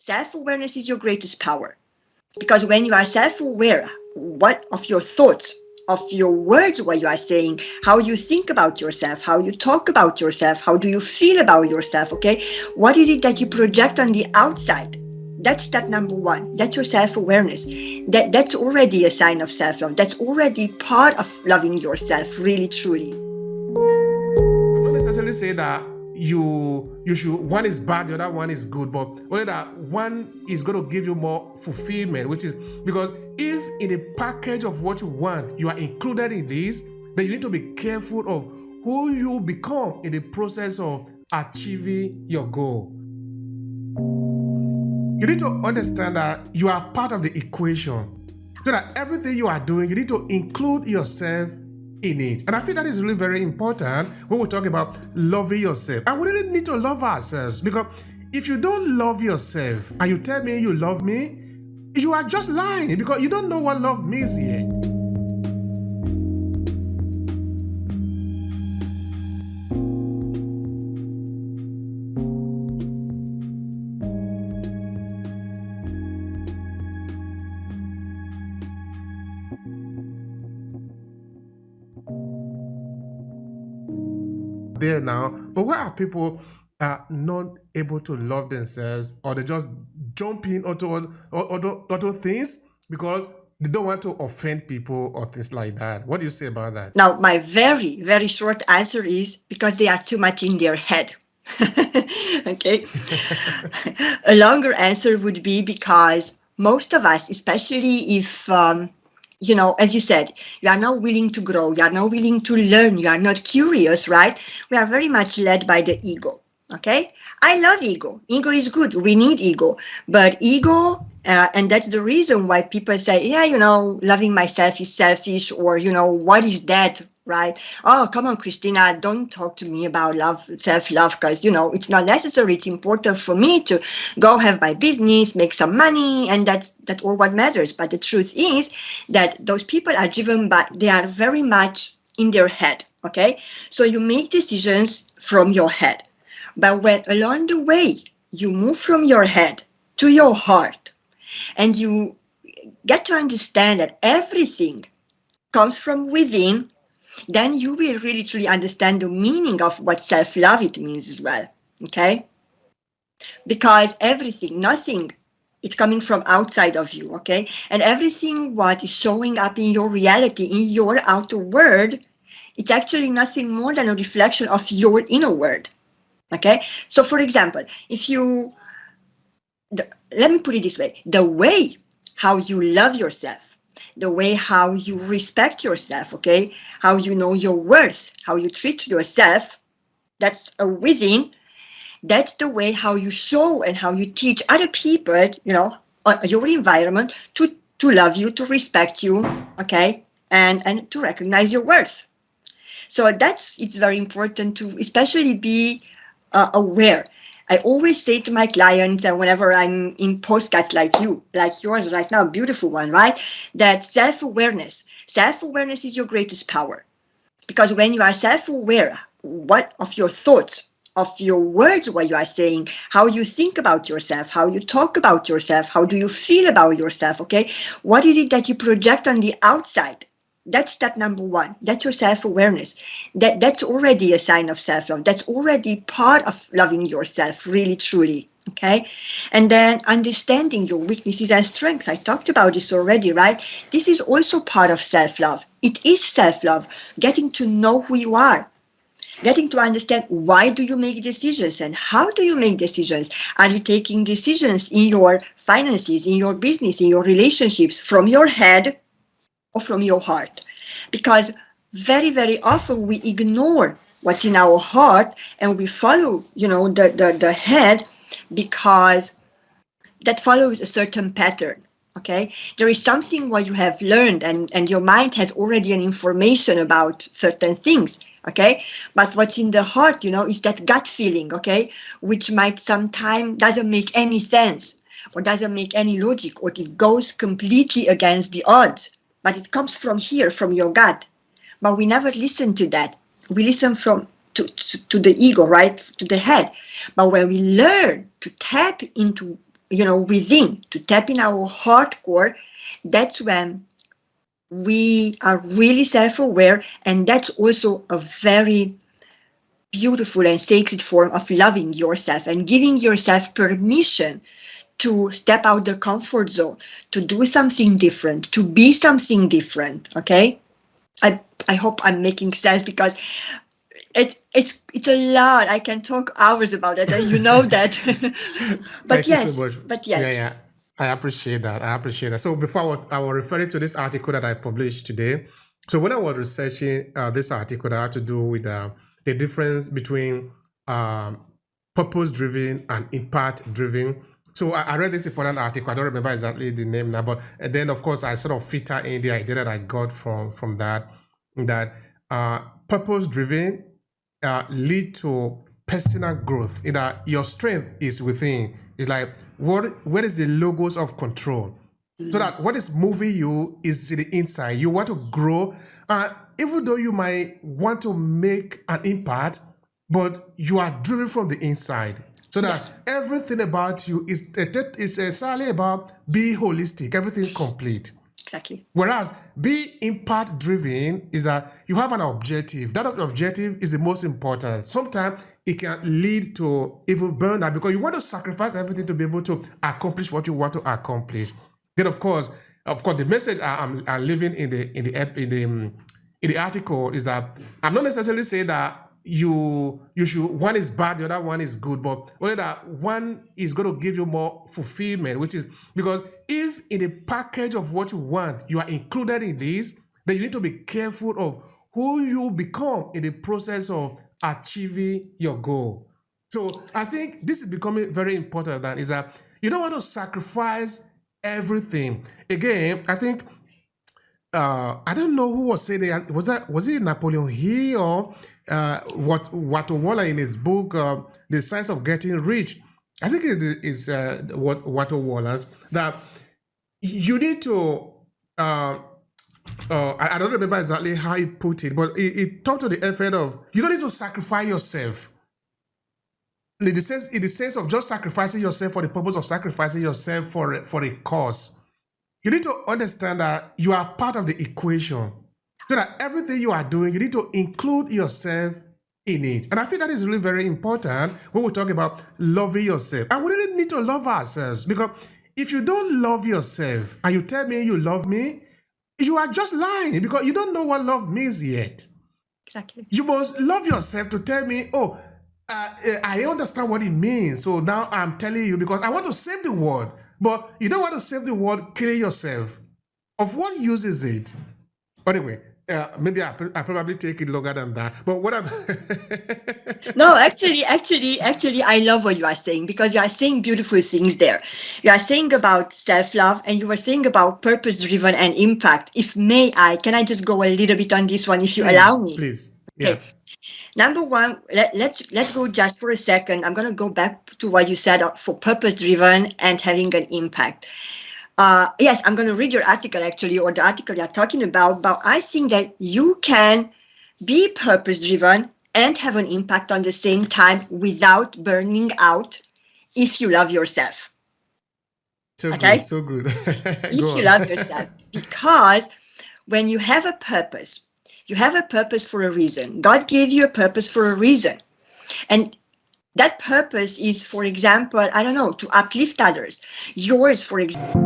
Self-awareness is your greatest power. Because when you are self-aware of your thoughts, of your words, what you are saying, how you think about yourself, how you talk about yourself, how do you feel about yourself, okay? What is it that you project on the outside? That's step number one. That's your self-awareness. That's already a sign of self-love. That's already part of loving yourself, really, truly. Not necessarily say that you should, one is bad, the other one is good, but whether that one is going to give you more fulfillment, which is because if in the package of what you want you are included in this, then you need to be careful of who you become in the process of achieving your goal. You need to understand that you are part of the equation, so that everything you are doing, you need to include yourself in it. And I think that is really very important when we talk about loving yourself. And we really need to love ourselves, because if you don't love yourself and you tell me you love me, you are just lying, because you don't know what love means yet. There now, but why are people not able to love themselves, or they just jump in auto things because they don't want to offend people or things like that? What do you say about that? Now, my very, very short answer is because they are too much in their head. Okay. A longer answer would be because most of us, especially if as you said, you are not willing to grow, you are not willing to learn, you are not curious, right? We are very much led by the ego, okay? I love ego. Ego is good. We need ego. But ego, and that's the reason why people say, loving myself is selfish, or, what is that, right? Oh, come on, Christina, don't talk to me about love, self-love, because, it's not necessary. It's important for me to go have my business, make some money, and that's all what matters. But the truth is that those people are driven by, they are very much in their head, okay? So you make decisions from your head. But when along the way, you move from your head to your heart, and you get to understand that everything comes from within, then you will really truly understand the meaning of what self-love it means as well, okay? Because everything, nothing, it's coming from outside of you, okay? And everything what is showing up in your reality, in your outer world, it's actually nothing more than a reflection of your inner world, okay? So for example, let me put it this way, the way how you love yourself, the way how you respect yourself, okay, how you know your worth, how you treat yourself, that's a within. That's the way how you show and how you teach other people, your environment to love you, to respect you, okay, and to recognize your worth. So it's very important to especially be aware. I always say to my clients, and whenever I'm in postcards like yours right now, beautiful one, right? That self-awareness is your greatest power. Because when you are self-aware of your thoughts, of your words, what you are saying, how you think about yourself, how you talk about yourself, how do you feel about yourself, okay? What is it that you project on the outside? That's step number one. That's your self-awareness. That's already a sign of self-love. That's already part of loving yourself, really, truly, okay? And then understanding your weaknesses and strengths. I talked about this already, right? This is also part of self-love. It is self-love, getting to know who you are, getting to understand why do you make decisions and how do you make decisions. Are you taking decisions in your finances, in your business, in your relationships from your head or from your heart? Because very, very often we ignore what's in our heart and we follow, the head, because that follows a certain pattern. Okay, there is something what you have learned, and your mind has already an information about certain things. Okay, but what's in the heart, is that gut feeling. Okay, which might sometimes doesn't make any sense or doesn't make any logic, or it goes completely against the odds. But it comes from here, from your gut. But we never listen to that. We listen to the ego, right? To the head. But when we learn to tap into within, to tap in our heart core, that's when we are really self-aware, and that's also a very beautiful and sacred form of loving yourself and giving yourself permission to step out the comfort zone, to do something different, to be something different. Okay, I hope I'm making sense, because it's a lot. I can talk hours about it, and you know that. but Thank you so yes, much. but Yeah, yes. yeah. I appreciate that. I appreciate that. So before I was referring to this article that I published today. So when I was researching this article that had to do with the difference between um, purpose-driven and impact-driven. So I read this important article. I don't remember exactly the name now, but then of course I sort of filter in the idea that I got from that purpose-driven lead to personal growth. In that your strength is within. It's like where is the logos of control? So that what is moving you is the inside. You want to grow, even though you might want to make an impact, but you are driven from the inside. So that Yes. everything about you is entirely about being holistic, everything complete. Exactly. Whereas being impact driven is that you have an objective. That objective is the most important. Sometimes it can lead to even burnout because you want to sacrifice everything to be able to accomplish what you want to accomplish. Then of course, the message I'm leaving in the article is that I'm not necessarily saying that you should, one is bad, the other one is good, but whether that one is going to give you more fulfillment, which is because if in the package of what you want you are included in this, then you need to be careful of who you become in the process of achieving your goal. So I think this is becoming very important, that is that you don't want to sacrifice everything. Again, I think I don't know who was saying it. Was it Napoleon Hill or what Waller in his book The Science of Getting Rich? I think it is what Wallace, that you need to I don't remember exactly how he put it, but it talked to the effect of you don't need to sacrifice yourself. In the sense of just sacrificing yourself for the purpose of sacrificing yourself for a cause. You need to understand that you are part of the equation. So that everything you are doing, you need to include yourself in it. And I think that is really very important when we talk about loving yourself. And we really need to love ourselves, because if you don't love yourself and you tell me you love me, you are just lying, because you don't know what love means yet. Exactly. You must love yourself to tell me, oh, I understand what it means. So now I'm telling you because I want to save the world. But you don't want to save the world killing yourself. Of what use is it? Anyway, maybe I probably take it longer than that. But what I'm No, actually, I love what you are saying, because you are saying beautiful things there. You are saying about self-love, and you were saying about purpose-driven and impact. Can I just go a little bit on this one, if you allow me? please. Okay. Yeah. Number one, let's go just for a second. I'm going to go back to what you said for purpose-driven and having an impact. Yes, I'm going to read your article actually, or the article you're talking about, but I think that you can be purpose-driven and have an impact on the same time without burning out if you love yourself. So Okay? good, so good. If you love yourself, because when you have a purpose, you have a purpose for a reason. God gave you a purpose for a reason. And that purpose is, for example, I don't know, to uplift others. Yours, for example.